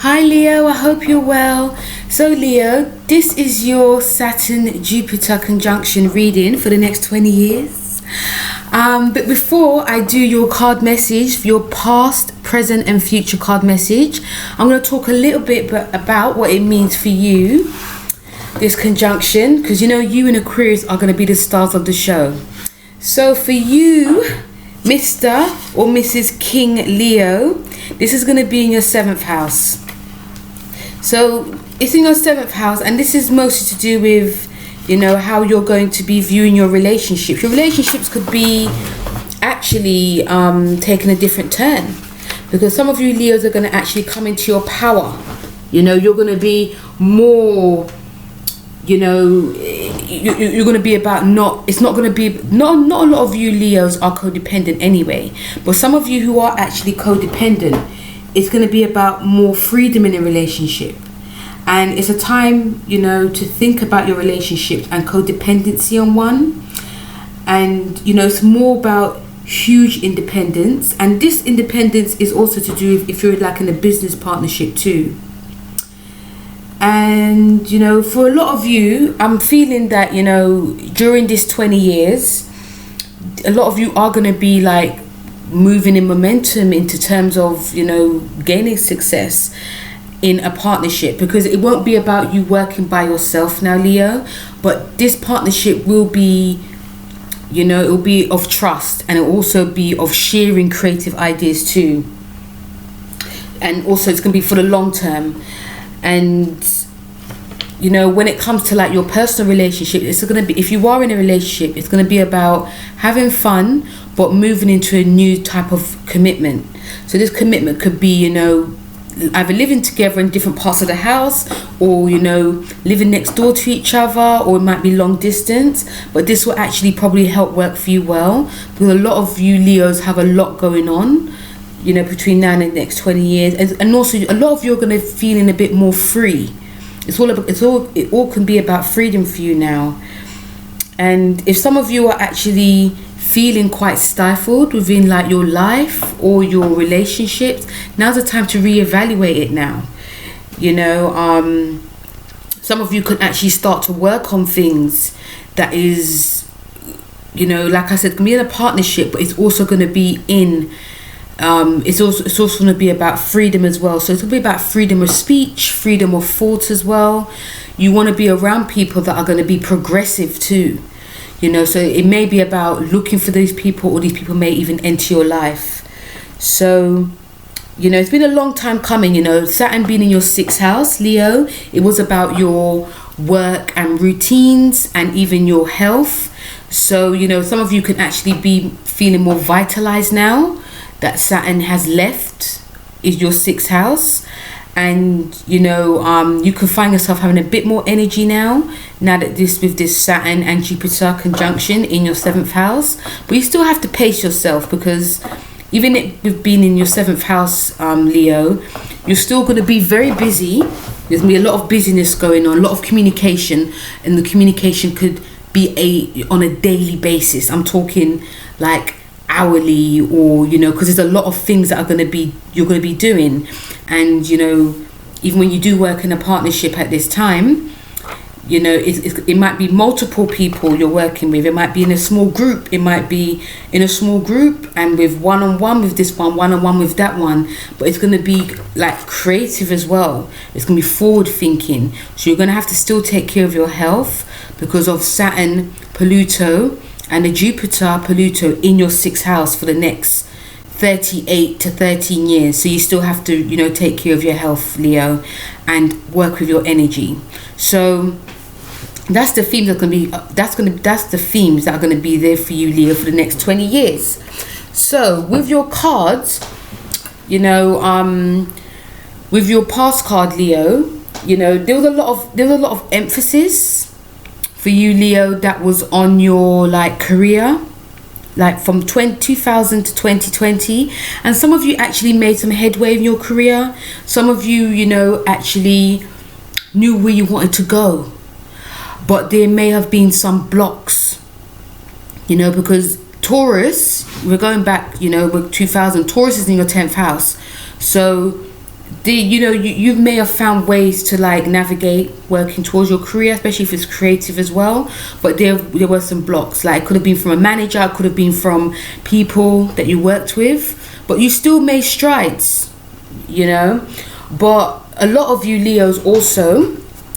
Hi Leo, I hope you're well. So Leo, this is your Saturn Jupiter conjunction reading for the next 20 years. But before I do your card message, for your past, present and future card message, I'm going to talk a little bit about what it means for you, this conjunction, because you and Aquarius are going to be the stars of the show. So for you, Mr. or Mrs. King Leo, this is going to be in your 7th house. So it's in your 7th house, and this is mostly to do with how you're going to be viewing your relationships. Your relationships could be actually taking a different turn, because some of you Leos are going to actually come into your power. You're going to be more, you're going to be about not a lot of you Leos are codependent anyway, but some of you who are actually codependent, it's going to be about more freedom in a relationship. And it's a time, to think about your relationships and codependency on one. And, it's more about huge independence. And this independence is also to do with if you're like in a business partnership too. And, for a lot of you, I'm feeling that, during this 20 years, a lot of you are going to be like moving in momentum into terms of, gaining success in a partnership, because it won't be about you working by yourself now, Leo, but this partnership will be, it will be of trust, and it will also be of sharing creative ideas too. And also it's going to be for the long term. And when it comes to like your personal relationship, it's going to be, if you are in a relationship, it's going to be about having fun but moving into a new type of commitment. So this commitment could be, either living together in different parts of the house, or living next door to each other, or it might be long distance. But this will actually probably help work for you well, because a lot of you Leos have a lot going on, between now and the next 20 years. And also a lot of you are going to feeling a bit more free. It all can be about freedom for you now. And if some of you are actually feeling quite stifled within like your life or your relationships, now's the time to reevaluate it now. Some of you could actually start to work on things that is, like I said, can be in a partnership, but it's also going to be in it's also going to be about freedom as well. So it's going to be about freedom of speech, freedom of thought as well. You want to be around people that are going to be progressive too. So it may be about looking for these people, or these people may even enter your life. So, it's been a long time coming, Saturn being in your 6th house, Leo. It was about your work and routines and even your health. So, some of you can actually be feeling more vitalized now that Saturn has left is your 6th house. And you can find yourself having a bit more energy now that with this Saturn and Jupiter conjunction in your 7th house. But you still have to pace yourself, because even with being in your 7th house, Leo, you're still going to be very busy. There's going to be a lot of busyness going on, a lot of communication, and the communication could be on a daily basis. I'm talking like hourly, or because there's a lot of things that you're going to be doing. And even when you do work in a partnership at this time, it might be multiple people you're working with. It might be in a small group. It might be in a small group and with one-on-one with this one-on-one with that one. But it's going to be like creative as well. It's going to be forward thinking. So you're going to have to still take care of your health because of Saturn, Pluto, and the Jupiter, Pluto in your 6th house for the next 38 to 13 years. So you still have to, take care of your health, Leo, and work with your energy. So that's the themes that are going to be. That's the themes that are going to be there for you, Leo, for the next 20 years. So with your cards, with your past card, Leo, there was a lot of emphasis for you, Leo, that was on your like career, like from 2000 to 2020. And some of you actually made some headway in your career. Some of you, actually knew where you wanted to go. But there may have been some blocks, because Taurus, we're going back, with 2000, Taurus is in your 10th house. So you may have found ways to like navigate working towards your career, especially if it's creative as well, but there were some blocks. Like, it could have been from a manager, it could have been from people that you worked with, but you still made strides, you know. But a lot of you Leos also,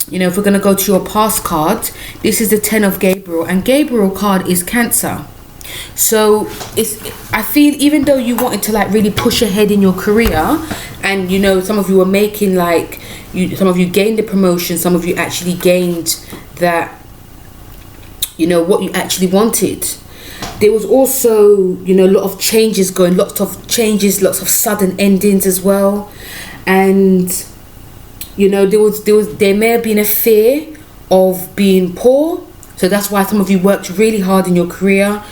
you know, if we're going to go to your past card, this is the 10 of Gabriel, and Gabriel card is Cancer. So I feel, even though you wanted to like really push ahead in your career, and you know, some of you were making like, some of you gained the promotion, some of you actually gained that, you know, what you actually wanted. There was also, you know, a lot of changes going, lots of sudden endings as well. And you know, there may have been a fear of being poor, so that's why some of you worked really hard in your career.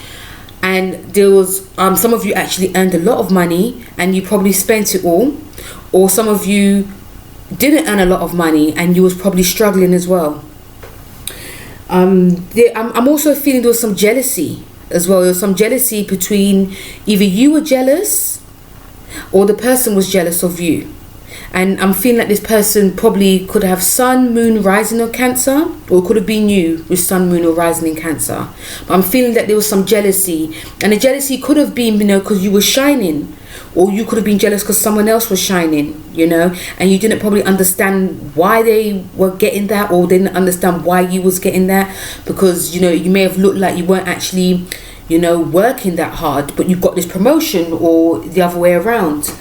And there was some of you actually earned a lot of money and you probably spent it all, or some of you didn't earn a lot of money and you was probably struggling as well. I'm also feeling there was some jealousy as well. There was some jealousy between, either you were jealous or the person was jealous of you. And I'm feeling like this person probably could have sun, moon, rising or Cancer, or it could have been you with sun, moon or rising in Cancer. But I'm feeling that there was some jealousy, and the jealousy could have been, you know, because you were shining, or you could have been jealous because someone else was shining, you know, and you didn't probably understand why they were getting that, or didn't understand why you was getting that, because, you know, you may have looked like you weren't actually, you know, working that hard, but you got this promotion, or the other way around.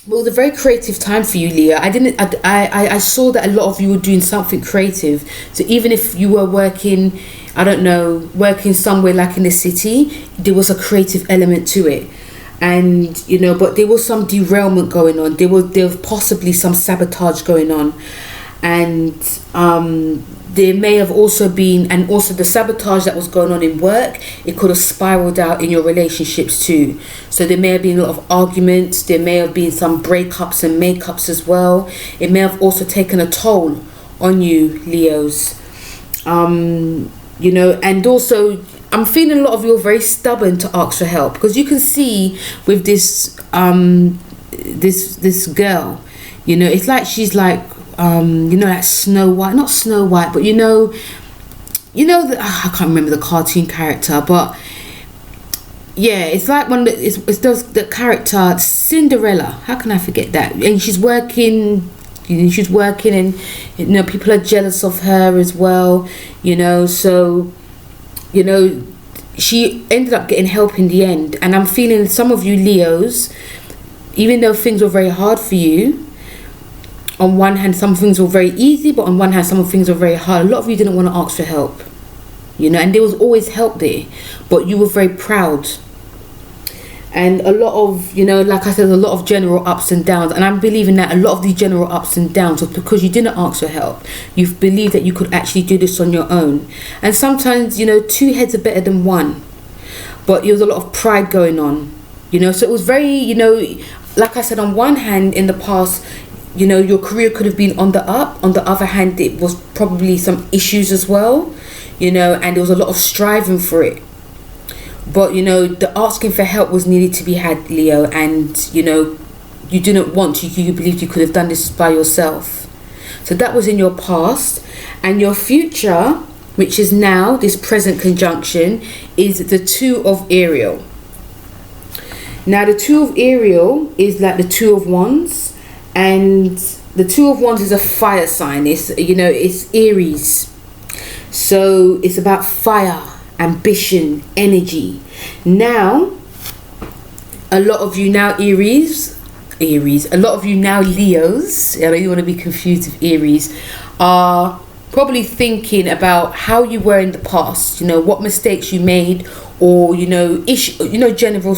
Well, it was a very creative time for you, Leo. I saw that a lot of you were doing something creative. So even if you were working, I don't know, working somewhere like in the city, there was a creative element to it. And, you know, but there was some derailment going on. There was possibly some sabotage going on. And there may have also been, and also the sabotage that was going on in work, it could have spiraled out in your relationships too. So there may have been a lot of arguments, there may have been some breakups and makeups as well. It may have also taken a toll on you, Leos. You know, and also I'm feeling a lot of you are very stubborn to ask for help, because you can see with this this girl, you know, it's like she's like, you know, like Snow White, not Snow White, but you know I can't remember the cartoon character, but yeah, it's like one that it's the character Cinderella. How can I forget that? And she's working, and you know, people are jealous of her as well, you know. So, you know, she ended up getting help in the end. And I'm feeling some of you Leos, even though things were very hard for you, on one hand some things were very easy, but on one hand some things were very hard. A lot of you didn't want to ask for help, you know, and there was always help there, but you were very proud. And a lot of, you know, like I said, a lot of general ups and downs, and I'm believing that a lot of these general ups and downs was because you didn't ask for help. You believed that you could actually do this on your own. And sometimes, you know, two heads are better than one, but there was a lot of pride going on, you know. So it was very, you know, like I said, on one hand in the past, you know, your career could have been on the up. On the other hand, it was probably some issues as well, you know, and there was a lot of striving for it. But, you know, the asking for help was needed to be had, Leo, and, you know, you didn't want to, you believed you could have done this by yourself. So that was in your past. And your future, which is now, this present conjunction, is the 2 of Ariel. Now, the 2 of Ariel is like the 2 of Wands. And the 2 of Wands is a fire sign. It's, you know, it's Aries. So it's about fire, ambition, energy. Now, a lot of you now Aries, a lot of you now Leos, I don't want to be confused with Aries, are probably thinking about how you were in the past, you know, what mistakes you made, or, you know, general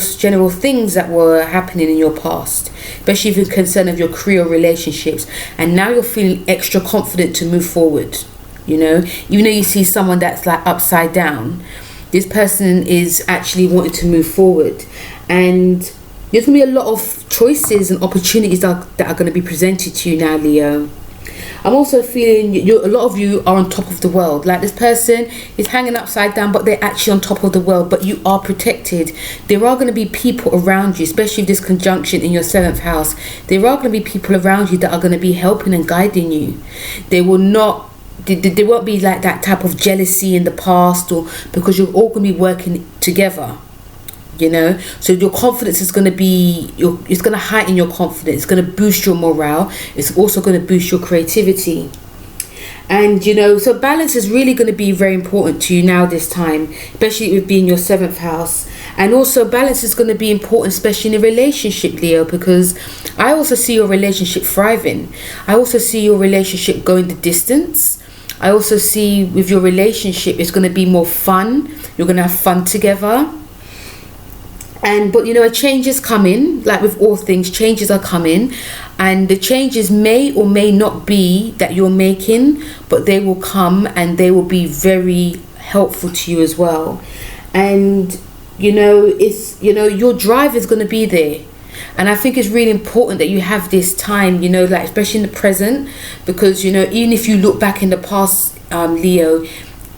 things that were happening in your past, especially if you're concerned of your career relationships. And now you're feeling extra confident to move forward, you know, even though you see someone that's like upside down, this person is actually wanting to move forward. And there's going to be a lot of choices and opportunities that are going to be presented to you now, Leo. I'm also feeling a lot of you are on top of the world. Like this person is hanging upside down, but they're actually on top of the world, but you are protected. There are going to be people around you, especially this conjunction in your 7th house. There are going to be people around you that are going to be helping and guiding you. They will not, there won't be like that type of jealousy in the past, or because you're all going to be working together. You know, so your confidence is going to be, it's going to heighten your confidence. It's going to boost your morale. It's also going to boost your creativity. And, you know, so balance is really going to be very important to you now this time, especially with being your 7th house. And also balance is going to be important, especially in a relationship, Leo, because I also see your relationship thriving. I also see your relationship going the distance. I also see with your relationship, it's going to be more fun. You're going to have fun together. But you know, a change is coming. Like with all things, changes are coming, and the changes may or may not be that you're making, but they will come and they will be very helpful to you as well. And you know, it's, you know, your drive is going to be there. And I think it's really important that you have this time, you know, like especially in the present, because you know, even if you look back in the past, Leo,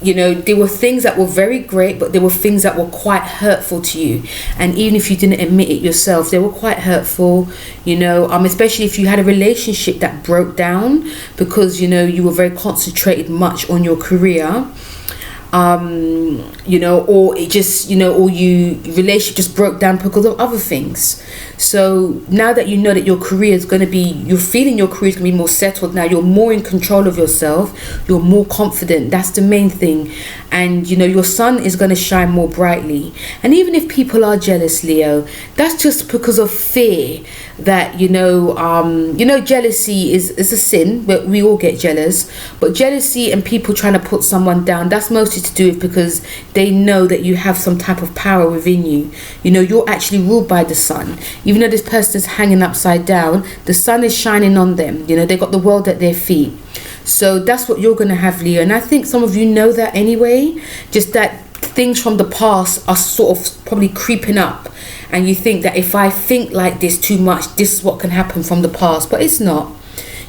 you know, there were things that were very great, but there were things that were quite hurtful to you. And even if you didn't admit it yourself, they were quite hurtful, you know, especially if you had a relationship that broke down because, you know, you were very concentrated much on your career. You know, or it just, you know, or relationship just broke down because of other things. So now that you know that your career is going to be, you're feeling your career is going to be more settled now, you're more in control of yourself, you're more confident. That's the main thing. And you know, your sun is going to shine more brightly. And even if people are jealous, Leo, that's just because of fear that, you know, jealousy is a sin, but we all get jealous. But jealousy and people trying to put someone down, that's mostly to do with because they know that you have some type of power within you. You know, you're actually ruled by the sun. Even though this person is hanging upside down, the sun is shining on them. You know, they got the world at their feet. So that's what you're going to have, Leo. And I think some of you know that anyway, just that things from the past are sort of probably creeping up. And you think that if I think like this too much, this is what can happen from the past. But it's not.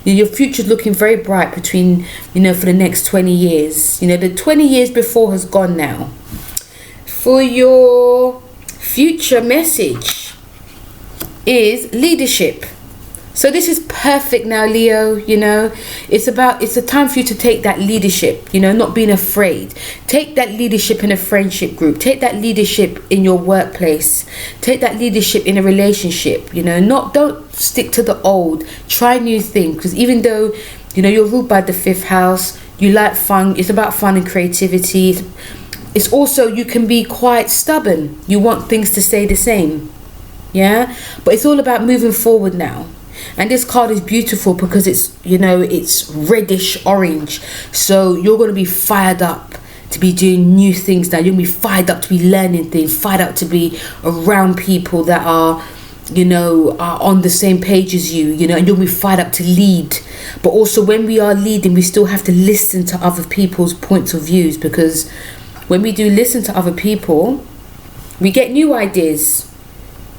Your future's looking very bright between, you know, for the next 20 years. You know, the 20 years before has gone now. For your future message is leadership. So this is perfect now, Leo. You know, it's a time for you to take that leadership, you know, not being afraid. Take that leadership in a friendship group. Take that leadership in your workplace. Take that leadership in a relationship, you know, don't stick to the old. Try new things, because even though, you know, you're ruled by the 5th house, you like fun. It's about fun and creativity. It's also, you can be quite stubborn. You want things to stay the same. Yeah, but it's all about moving forward now. And this card is beautiful because it's, you know, it's reddish orange. So you're going to be fired up to be doing new things now. You're going to be fired up to be learning things, fired up to be around people that are, you know, are on the same page as you, you know, and you'll be fired up to lead. But also when we are leading, we still have to listen to other people's points of views, because when we do listen to other people, we get new ideas.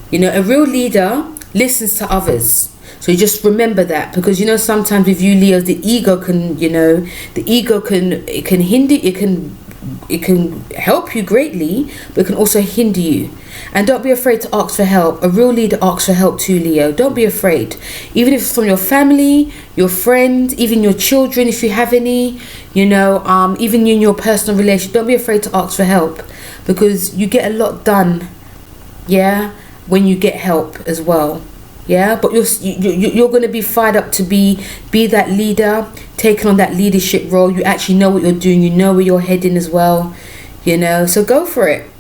You know, a real leader listens to others. So you just remember that, because, you know, sometimes with you, Leo, the ego can, you know, it can hinder, it can help you greatly, but it can also hinder you. And don't be afraid to ask for help. A real leader asks for help too, Leo. Don't be afraid. Even if it's from your family, your friends, even your children, if you have any, you know, even in your personal relationship, don't be afraid to ask for help, because you get a lot done, yeah, when you get help as well. Yeah, but you're going to be fired up to be that leader, taking on that leadership role. You actually know what you're doing. You know where you're heading as well, you know, so go for it.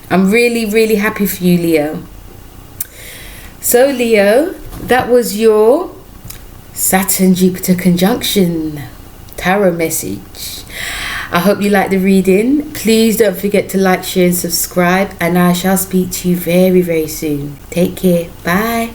I'm really, really happy for you, Leo. So, Leo, that was your Saturn-Jupiter conjunction tarot message. I hope you liked the reading. Please don't forget to like, share and subscribe, and I shall speak to you very, very soon. Take care. Bye.